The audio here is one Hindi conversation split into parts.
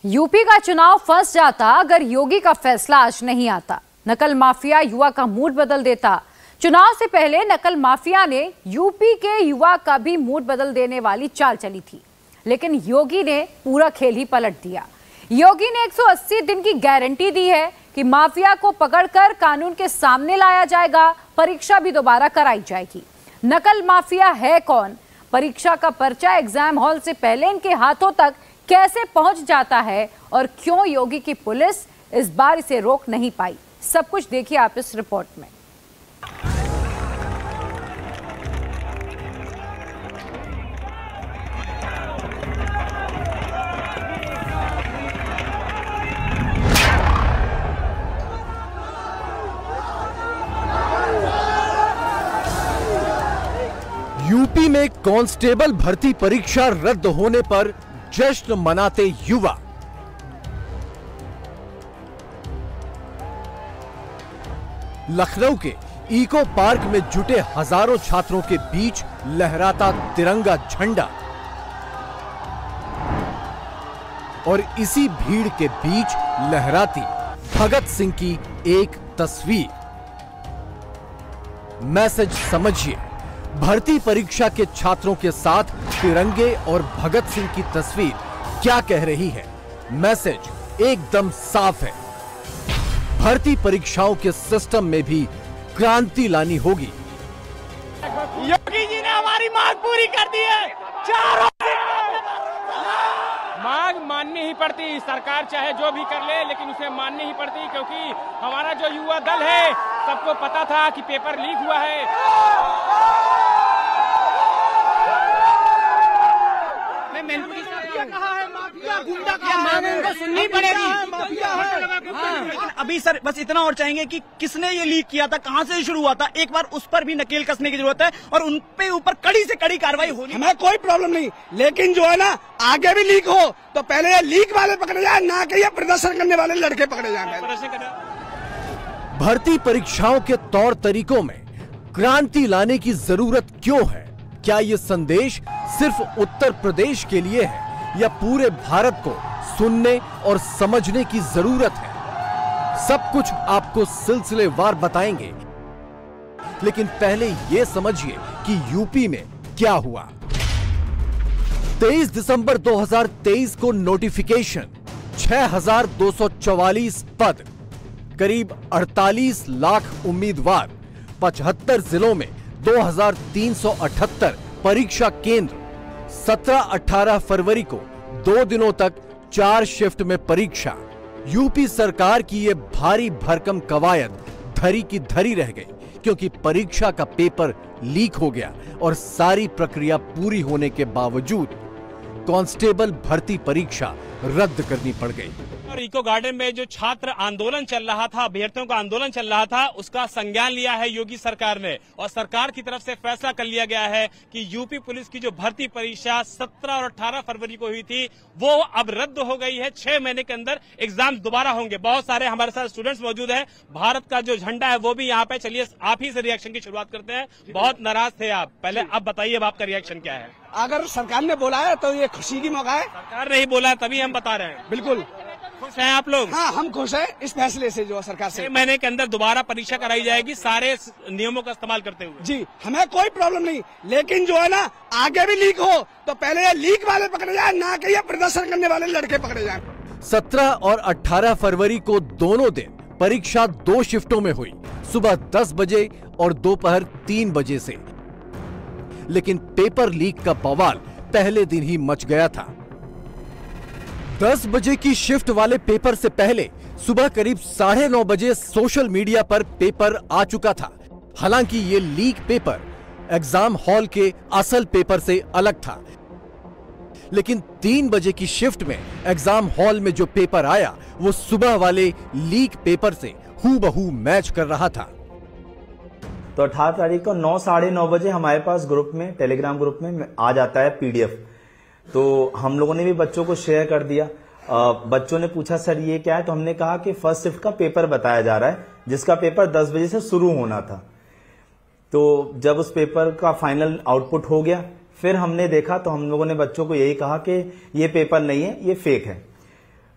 यूपी का चुनाव फंस जाता अगर योगी का फैसला आज नहीं आता। नकल माफिया युवा का मूड बदल देता। चुनाव से पहले नकल माफिया ने यूपी के युवा का भी मूड बदल देने वाली चाल चली थी, लेकिन योगी ने पूरा खेल ही पलट दिया। योगी ने 180 दिन की गारंटी दी है कि माफिया को पकड़कर कानून के सामने लाया जाएगा, परीक्षा भी दोबारा कराई जाएगी। नकल माफिया है कौन? परीक्षा का पर्चा एग्जाम हॉल से पहले इनके हाथों तक कैसे पहुंच जाता है और क्यों योगी की पुलिस इस बार इसे रोक नहीं पाई? सब कुछ देखिए आप इस रिपोर्ट में। यूपी में कांस्टेबल भर्ती परीक्षा रद्द होने पर जश्न मनाते युवा। लखनऊ के इको पार्क में जुटे हजारों छात्रों के बीच लहराता तिरंगा झंडा और इसी भीड़ के बीच लहराती भगत सिंह की एक तस्वीर। मैसेज समझिए, भर्ती परीक्षा के छात्रों के साथ तिरंगे और भगत सिंह की तस्वीर क्या कह रही है? मैसेज एकदम साफ है। भर्ती परीक्षाओं के सिस्टम में भी क्रांति लानी होगी। योगी जी ने हमारी मांग पूरी कर दी है। चारों मांग माननी ही पड़ती, सरकार चाहे जो भी कर ले लेकिन उसे माननी ही पड़ती, क्योंकि हमारा जो युवा दल है सबको पता था कि पेपर लीक हुआ है। सुननी पड़ेगी। लेकिन अभी सर बस इतना और चाहेंगे कि किसने ये लीक किया था, कहां से शुरू हुआ था, एक बार उस पर भी नकेल कसने की जरूरत है और उन पे ऊपर कड़ी से कड़ी कार्रवाई होनी। हमें कोई प्रॉब्लम नहीं, लेकिन जो है ना आगे भी लीक हो तो पहले ये लीक वाले पकड़े जाए, ना कि ये प्रदर्शन करने वाले लड़के पकड़े जाए। भर्ती परीक्षाओं के तौर तरीकों में क्रांति लाने की जरूरत क्यों है? क्या ये संदेश सिर्फ उत्तर प्रदेश के लिए है या पूरे भारत को सुनने और समझने की जरूरत है? सब कुछ आपको सिलसिलेवार बताएंगे, लेकिन पहले यह समझिए कि यूपी में क्या हुआ। 23 दिसंबर 2023 को नोटिफिकेशन, 6244 पद, करीब 48 लाख उम्मीदवार, 75 जिलों में 2378 परीक्षा केंद्र। 17-18 फरवरी को 2 दिनों तक 4 शिफ्ट में परीक्षा। यूपी सरकार की ये भारी भरकम कवायद धरी की धरी रह गई, क्योंकि परीक्षा का पेपर लीक हो गया और सारी प्रक्रिया पूरी होने के बावजूद कांस्टेबल भर्ती परीक्षा रद्द करनी पड़ गई। और इको गार्डन में जो छात्र आंदोलन चल रहा था, अभ्यर्थियों का आंदोलन चल रहा था, उसका संज्ञान लिया है योगी सरकार ने और सरकार की तरफ से फैसला कर लिया गया है कि यूपी पुलिस की जो भर्ती परीक्षा 17 और 18 फरवरी को हुई थी वो अब रद्द हो गई है। 6 महीने के अंदर एग्जाम दोबारा होंगे। बहुत सारे हमारे साथ स्टूडेंट्स मौजूद हैं। भारत का जो झंडा है वो भी यहाँ पे। चलिए आप ही से रिएक्शन की शुरुआत करते हैं। बहुत नाराज थे आप, पहले आप बताइए अब आपका रिएक्शन क्या है? अगर सरकार ने बोला है तो ये खुशी की मौका है। सरकार ने ही बोला है तभी हम बता रहे हैं। बिल्कुल खुश हैं आप लोग? हाँ, हम खुश हैं इस फैसले से जो सरकार से। 6 महीने के अंदर दोबारा परीक्षा कराई जाएगी सारे नियमों का इस्तेमाल करते हुए। जी, हमें कोई प्रॉब्लम नहीं, लेकिन जो है ना आगे भी लीक हो तो पहले ये लीक वाले पकड़े जाए, ना कि ये प्रदर्शन करने वाले लड़के पकड़े जाए। 17 और 18 फरवरी को दोनों दिन परीक्षा 2 शिफ्टों में हुई, सुबह 10 बजे और दोपहर 3 बजे से। लेकिन पेपर लीक का बवाल पहले दिन ही मच गया था। 10 बजे की शिफ्ट वाले पेपर से पहले सुबह करीब 9:30 बजे सोशल मीडिया पर पेपर आ चुका था। हालांकि ये लीक पेपर एग्जाम हॉल के असल पेपर से अलग था, लेकिन 3 बजे की शिफ्ट में एग्जाम हॉल में जो पेपर आया वो सुबह वाले लीक पेपर से हूबहू मैच कर रहा था। तो 18 तारीख को 9 साढ़े 9 बजे हमारे पास ग्रुप में, टेलीग्राम ग्रुप में आ जाता है पीडीएफ। तो हम लोगों ने भी बच्चों को शेयर कर दिया। बच्चों ने पूछा सर ये क्या है, तो हमने कहा कि फर्स्ट शिफ्ट का पेपर बताया जा रहा है, जिसका पेपर 10 बजे से शुरू होना था। तो जब उस पेपर का फाइनल आउटपुट हो गया, फिर हमने देखा तो हम लोगों ने बच्चों को यही कहा कि ये पेपर नहीं है, ये फेक है।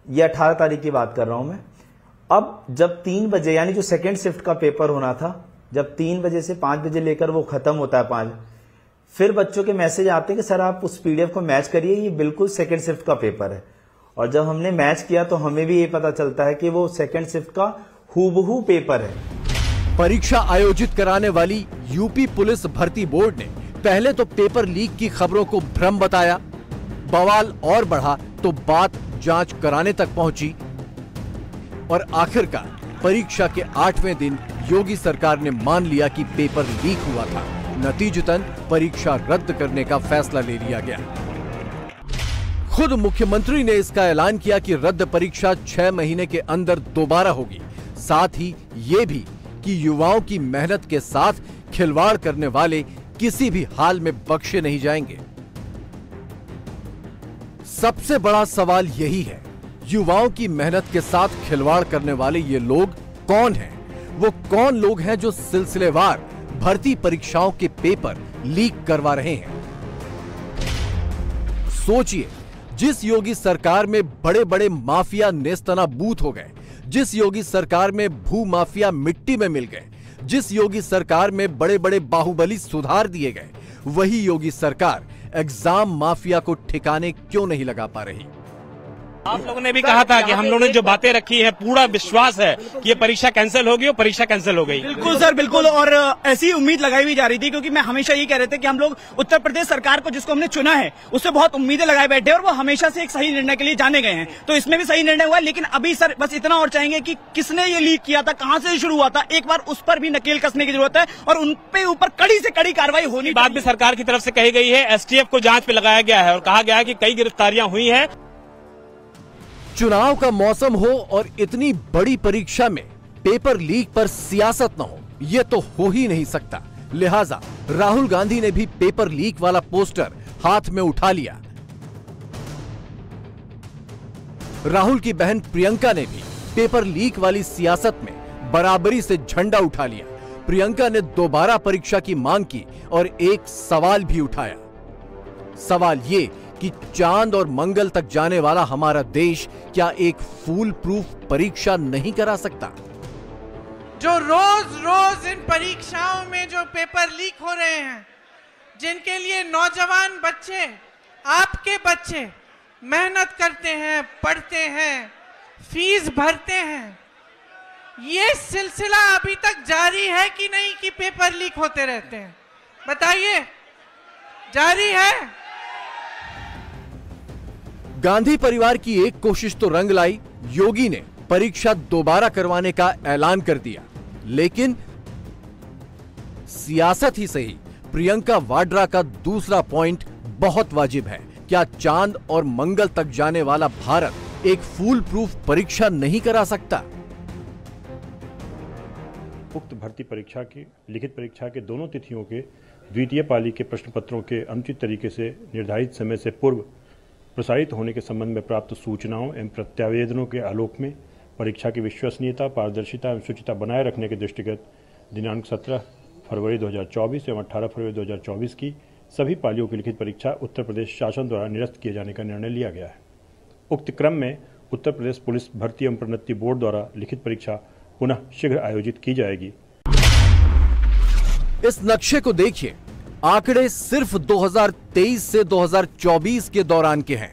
ये 18 तारीख की बात कर रहा हूं मैं। अब जब 3 बजे यानी जो सेकेंड शिफ्ट का पेपर होना था, जब 3 बजे से 5 बजे लेकर वो खत्म होता है 5, फिर बच्चों के मैसेज आते हैं कि सर आप उस पीडीएफ को मैच करिए, ये बिल्कुल सेकेंड शिफ्ट का पेपर है। और जब हमने मैच किया तो हमें भी ये पता चलता है कि वो सेकेंड शिफ्ट का हूबहू पेपर है। परीक्षा आयोजित कराने वाली यूपी पुलिस भर्ती बोर्ड ने पहले तो पेपर लीक की खबरों को भ्रम बताया, बवाल और बढ़ा तो बात जांच कराने तक पहुंची और आखिरकार परीक्षा के 8वें दिन योगी सरकार ने मान लिया कि पेपर लीक हुआ था। नतीजतन परीक्षा रद्द करने का फैसला ले लिया गया। खुद मुख्यमंत्री ने इसका ऐलान किया कि रद्द परीक्षा 6 महीने के अंदर दोबारा होगी। साथ ही ये भी कि युवाओं की मेहनत के साथ खिलवाड़ करने वाले किसी भी हाल में बख्शे नहीं जाएंगे। सबसे बड़ा सवाल यही है, युवाओं की मेहनत के साथ खिलवाड़ करने वाले ये लोग कौन हैं? वो कौन लोग हैं जो सिलसिलेवार भर्ती परीक्षाओं के पेपर लीक करवा रहे हैं? सोचिए, जिस योगी सरकार में बड़े बड़े माफिया नेस्तनाबूत हो गए, जिस योगी सरकार में भू माफिया मिट्टी में मिल गए, जिस योगी सरकार में बड़े बड़े बाहुबली सुधार दिए गए, वही योगी सरकार एग्जाम माफिया को ठिकाने क्यों नहीं लगा पा रही? आप लोगों ने भी कहा था कि हम लोगों ने जो बातें रखी है, पूरा विश्वास है कि ये परीक्षा कैंसिल होगी और परीक्षा कैंसिल हो गई। बिल्कुल सर, बिल्कुल। और ऐसी उम्मीद लगाई भी जा रही थी, क्योंकि मैं हमेशा ये कह रहे थे कि हम लोग उत्तर प्रदेश सरकार को, जिसको हमने चुना है, उससे बहुत उम्मीदें लगाए बैठे और वो हमेशा से एक सही निर्णय के लिए जाने गए हैं। तो इसमें भी सही निर्णय हुआ। लेकिन अभी सर बस इतना और चाहेंगे कि किसने ये लीक किया था, कहां से शुरू हुआ था, एक बार उस पर भी नकेल कसने की जरूरत है और उन पे ऊपर कड़ी से कड़ी कार्रवाई होनी। बात भी सरकार की तरफ से कही गई है, एसटीएफ को जांच पे लगाया गया है और कहा गया है कि कई गिरफ्तारियां हुई है। चुनाव का मौसम हो और इतनी बड़ी परीक्षा में पेपर लीक पर सियासत न हो, यह तो हो ही नहीं सकता। लिहाजा राहुल गांधी ने भी पेपर लीक वाला पोस्टर हाथ में उठा लिया। राहुल की बहन प्रियंका ने भी पेपर लीक वाली सियासत में बराबरी से झंडा उठा लिया। प्रियंका ने दोबारा परीक्षा की मांग की और एक सवाल भी उठाया। सवाल ये कि चांद और मंगल तक जाने वाला हमारा देश क्या एक फूल प्रूफ परीक्षा नहीं करा सकता? जो रोज रोज इन परीक्षाओं में जो पेपर लीक हो रहे हैं, जिनके लिए नौजवान बच्चे, आपके बच्चे मेहनत करते हैं, पढ़ते हैं, फीस भरते हैं, ये सिलसिला अभी तक जारी है कि नहीं कि पेपर लीक होते रहते हैं? बताइए, जारी है? गांधी परिवार की एक कोशिश तो रंग लाई। योगी ने परीक्षा दोबारा करवाने का ऐलान कर दिया, लेकिन सियासत ही सही, प्रियंका वाड्रा का दूसरा पॉइंट बहुत वाजिब है। क्या चांद और मंगल तक जाने वाला भारत एक फूल प्रूफ परीक्षा नहीं करा सकता? उक्त भर्ती परीक्षा की लिखित परीक्षा के दोनों तिथियों के द्वितीय पाली के प्रश्न पत्रों के अनुचित तरीके से निर्धारित समय से पूर्व प्रसारित होने के संबंध में प्राप्त सूचनाओं एवं प्रत्यावेदनों के आलोक में परीक्षा की विश्वसनीयता, पारदर्शिता एवं शुचिता बनाए रखने के दृष्टिगत दिनांक 17 फरवरी 2024 एवं 18 फरवरी 2024 की सभी पालियों की लिखित परीक्षा उत्तर प्रदेश शासन द्वारा निरस्त किए जाने का निर्णय लिया गया है। उक्त क्रम में उत्तर प्रदेश पुलिस भर्ती एवं प्रोन्नति बोर्ड द्वारा लिखित परीक्षा पुनः शीघ्र आयोजित की जाएगी। इस नक्शे को देखिए, आंकड़े सिर्फ 2023 से 2024 के दौरान के हैं।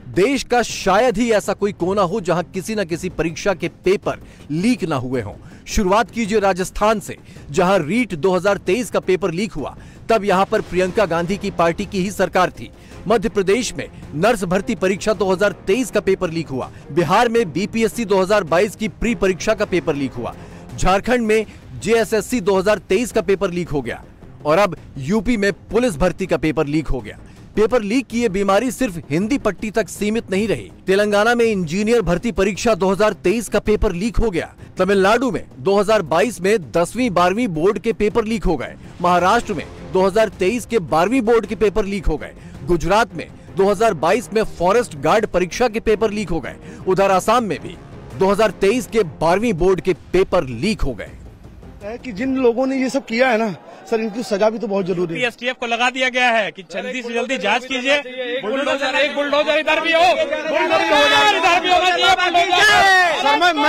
देश का शायद ही ऐसा कोई कोना हो जहां किसी न किसी परीक्षा के पेपर लीक ना हुए हों। शुरुआत कीजिए राजस्थान से, जहां रीट 2023 का पेपर लीक हुआ, तब यहां पर प्रियंका गांधी की पार्टी की ही सरकार थी। मध्य प्रदेश में नर्स भर्ती परीक्षा 2023 का पेपर लीक हुआ। बिहार में बीपीएससी 2022 की प्री परीक्षा का पेपर लीक हुआ। झारखंड में जेएसएससी 2023 का पेपर लीक हो गया और अब यूपी में पुलिस भर्ती का पेपर लीक हो गया। पेपर लीक की ये बीमारी सिर्फ हिंदी पट्टी तक सीमित नहीं रही। तेलंगाना में इंजीनियर भर्ती परीक्षा 2023 का पेपर लीक हो गया। तमिलनाडु में 2022 में 10वीं 12वीं बोर्ड के पेपर लीक हो गए। महाराष्ट्र में 2023 के 12वीं बोर्ड के पेपर लीक हो गए। गुजरात में 2022 में फॉरेस्ट गार्ड परीक्षा के पेपर लीक हो गए। उधर आसाम में भी 2023 के 12वीं बोर्ड के पेपर लीक हो गए। कि जिन लोगों ने ये सब किया है ना सर, इनकी सजा भी तो बहुत जरूरी है। एसटीएफ को लगा दिया गया है कि जल्दी से जल्दी जांच कीजिए। बुलडोजर, एक बुलडोजर इधर भी हो, बुलडोजर इधर भी होगा चाहिए,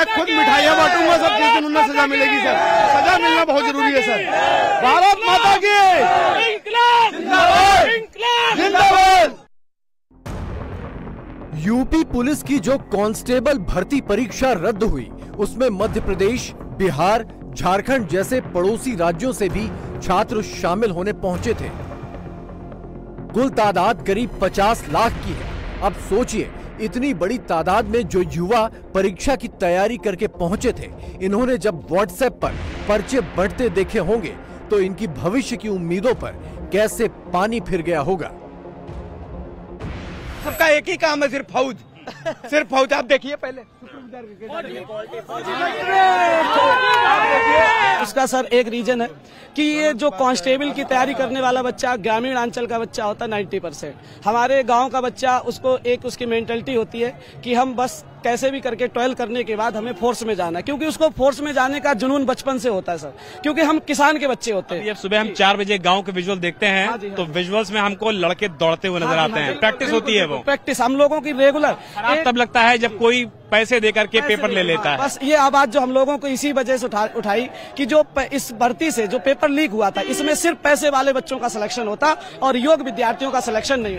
मैं खुद मिठाइयाँ बांटूंगा सर, जिस दिन उन्हें सजा मिलेगी सर। सजा मिलना बहुत जरूरी है सर। भारत माता की जिंदाबाद। यूपी पुलिस की जो कांस्टेबल भर्ती परीक्षा रद्द हुई, उसमें मध्य प्रदेश, बिहार, झारखंड जैसे पड़ोसी राज्यों से भी छात्र शामिल होने पहुंचे थे। कुल तादाद करीब 50 लाख की है। अब सोचिए, इतनी बड़ी तादाद में जो युवा परीक्षा की तैयारी करके पहुंचे थे, इन्होंने जब व्हाट्सएप पर पर्चे बंटते देखे होंगे तो इनकी भविष्य की उम्मीदों पर कैसे पानी फिर गया होगा। सबका एक ही काम है, सिर्फ फौज, सिर्फ फौज। आप देखिए पहले उसका सर एक रीजन है कि ये जो कांस्टेबल की तैयारी करने वाला बच्चा ग्रामीण अंचल का बच्चा होता है 90%। हमारे गांव का बच्चा, उसको एक उसकी मेंटलिटी होती है कि हम बस कैसे भी करके 12 करने के बाद हमें फोर्स में जाना है, क्योंकि उसको फोर्स में जाने का जुनून बचपन से होता है सर, क्योंकि हम किसान के बच्चे होते हैं। अब सुबह हम 4 बजे गांव के विजुअल देखते हैं तो विजुअल्स में हमको लड़के दौड़ते हुए नजर आते हैं। प्रैक्टिस होती है, वो प्रैक्टिस हम लोगों की रेगुलर। तब लगता है जब कोई पैसे देकर के पेपर ले लेता है। बस ये आवाज जो हम लोगों को इसी वजह से उठाई कि जो इस भर्ती से जो पेपर लीक हुआ था, इसमें सिर्फ पैसे वाले बच्चों का सिलेक्शन होता और योग्य विद्यार्थियों का सिलेक्शन नहीं।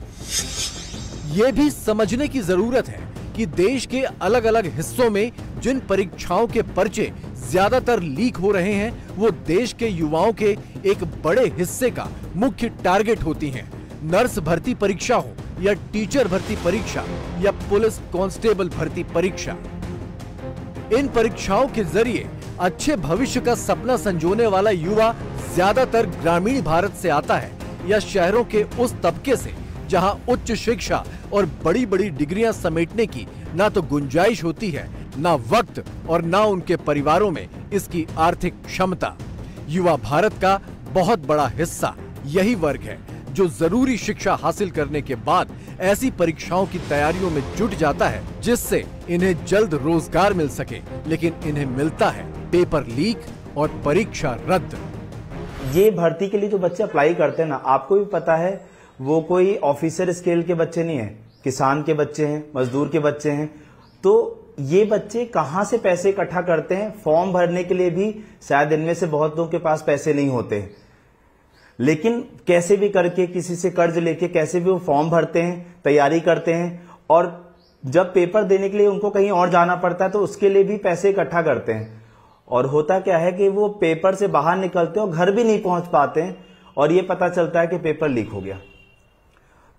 ये भी समझने की जरूरत है कि देश के अलग अलग हिस्सों में जिन परीक्षाओं के पर्चे ज्यादातर लीक हो रहे हैं, वो देश के युवाओं के एक बड़े हिस्से का मुख्य टारगेट होती हैं। नर्स भर्ती परीक्षा हो या टीचर भर्ती परीक्षा या पुलिस कांस्टेबल भर्ती परीक्षा, इन परीक्षाओं के जरिए अच्छे भविष्य का सपना संजोने वाला युवा ज्यादातर ग्रामीण भारत से आता है या शहरों के उस तबके से जहां उच्च शिक्षा और बड़ी बड़ी डिग्रियां समेटने की ना तो गुंजाइश होती है, ना वक्त और ना उनके परिवारों में इसकी आर्थिक क्षमता। युवा भारत का बहुत बड़ा हिस्सा यही वर्ग है जो जरूरी शिक्षा हासिल करने के बाद ऐसी परीक्षाओं की तैयारियों में जुट जाता है जिससे इन्हें जल्द रोजगार मिल सके, लेकिन इन्हें मिलता है पेपर लीक और परीक्षा रद्द। ये भर्ती के लिए जो बच्चे अप्लाई करते हैं ना, आपको भी पता है, वो कोई ऑफिसर स्केल के बच्चे नहीं है, किसान के बच्चे हैं, मजदूर के बच्चे हैं। तो ये बच्चे कहाँ से पैसे इकट्ठा करते हैं? फॉर्म भरने के लिए भी शायद इनमें से बहुत लोगों के पास पैसे नहीं होते, लेकिन कैसे भी करके किसी से कर्ज लेके कैसे भी वो फॉर्म भरते हैं, तैयारी करते हैं, और जब पेपर देने के लिए उनको कहीं और जाना पड़ता है तो उसके लिए भी पैसे इकट्ठा करते हैं। और होता क्या है कि वो पेपर से बाहर निकलते हैं और घर भी नहीं पहुंच पाते हैं, और ये पता चलता है कि पेपर लीक हो गया।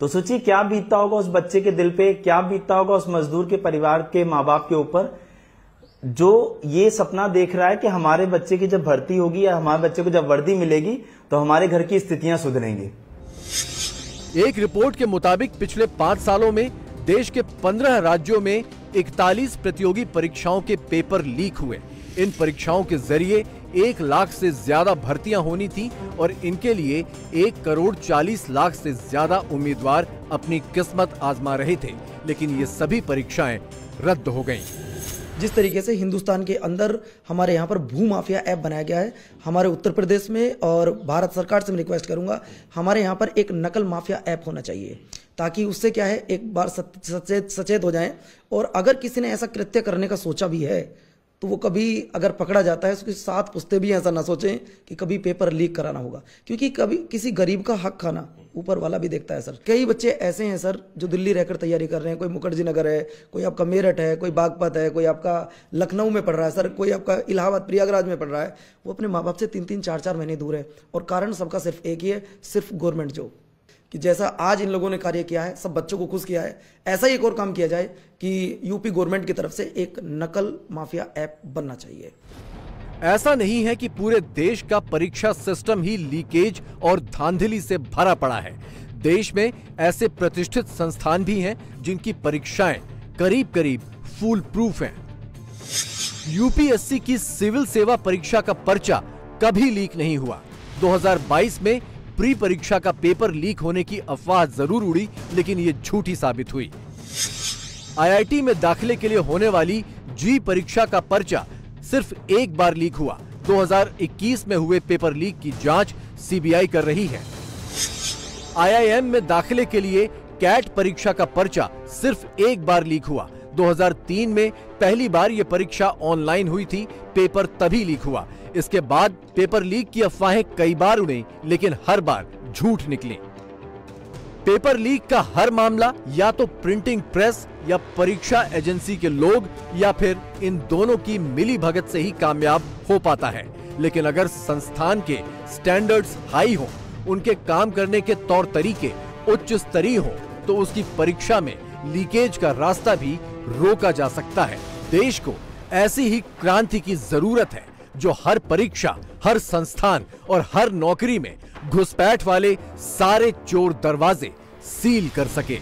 तो सोचिए क्या बीतता होगा उस बच्चे के दिल पे, क्या बीतता होगा उस मजदूर के परिवार के माँ बाप के ऊपर, जो ये सपना देख रहा है कि हमारे बच्चे की जब भर्ती होगी या हमारे बच्चे को जब वर्दी मिलेगी तो हमारे घर की स्थितियां सुधरेंगी। एक रिपोर्ट के मुताबिक पिछले 5 सालों में देश के 15 राज्यों में 41 प्रतियोगी परीक्षाओं के पेपर लीक हुए। इन परीक्षाओं के जरिए 1 लाख से ज्यादा भर्तियां होनी थी और इनके लिए 1,40,00,000 से ज्यादा उम्मीदवार अपनी किस्मत आजमा रहे थे, लेकिन ये सभी परीक्षाएं रद्द हो गईं। जिस तरीके से हिंदुस्तान के अंदर हमारे यहाँ पर भू माफिया ऐप बनाया गया है हमारे उत्तर प्रदेश में, और भारत सरकार से मैं रिक्वेस्ट करूंगा हमारे यहाँ पर एक नकल माफिया ऐप होना चाहिए, ताकि उससे क्या है एक बार सचेत हो जाएं, और अगर किसी ने ऐसा कृत्य करने का सोचा भी है तो वो कभी अगर पकड़ा जाता है उसके साथ पुश्ते भी ऐसा ना सोचें कि कभी पेपर लीक कराना होगा, क्योंकि कभी किसी गरीब का हक खाना ऊपर वाला भी देखता है सर। कई बच्चे ऐसे हैं सर जो दिल्ली रहकर तैयारी कर रहे हैं, कोई मुखर्जी नगर है, कोई आपका मेरठ है, कोई बागपत है, कोई आपका लखनऊ में पढ़ रहा है सर, कोई आपका इलाहाबाद प्रयागराज में पढ़ रहा है। वो अपने माँ बाप से 3-3, 4-4 महीने दूर है, और कारण सबका सिर्फ एक ही है, सिर्फ गवर्नमेंट जॉब। कि जैसा आज इन लोगों ने कार्य किया है, सब बच्चों को खुश किया है, ऐसा ही एक और काम किया जाए कि यूपी गवर्नमेंट की तरफ से एक नकल माफिया ऐप बनना चाहिए। ऐसा नहीं है कि पूरे देश का परीक्षा सिस्टम ही लीकेज और धांधली से भरा पड़ा है। देश में ऐसे प्रतिष्ठित संस्थान भी हैं जिनकी परीक्षाएं करीब करीब फूल प्रूफ हैं। यूपीएससी की सिविल सेवा परीक्षा का पर्चा कभी लीक नहीं हुआ। 2022 में प्री परीक्षा का पेपर लीक होने की अफवाह जरूर उड़ी, लेकिन ये झूठी साबित हुई। आईआईटी में दाखिले के लिए होने वाली जी परीक्षा का पर्चा सिर्फ एक बार लीक हुआ। 2021 में हुए पेपर लीक की जांच सीबीआई कर रही है। आईआईएम में दाखिले के लिए कैट परीक्षा का पर्चा सिर्फ एक बार लीक हुआ। 2003 में पहली बार यह परीक्षा ऑनलाइन हुई थी, पेपर तभी लीक हुआ। इसके बाद पेपर लीक की अफवाहें कई बार उड़ी, लेकिन हर बार झूठ निकली। पेपर लीक का हर मामला या तो प्रिंटिंग प्रेस या परीक्षा एजेंसी के लोग या फिर इन दोनों की मिलीभगत से ही कामयाब हो पाता है। लेकिन अगर संस्थान के स्टैंडर्ड्स हाई हो, उनके काम करने के तौर तरीके उच्च स्तरीय हो, तो उसकी परीक्षा में लीकेज का रास्ता भी रोका जा सकता है। देश को ऐसी ही क्रांति की जरूरत है जो हर परीक्षा, हर संस्थान और हर नौकरी में घुसपैठ वाले सारे चोर दरवाजे सील कर सके।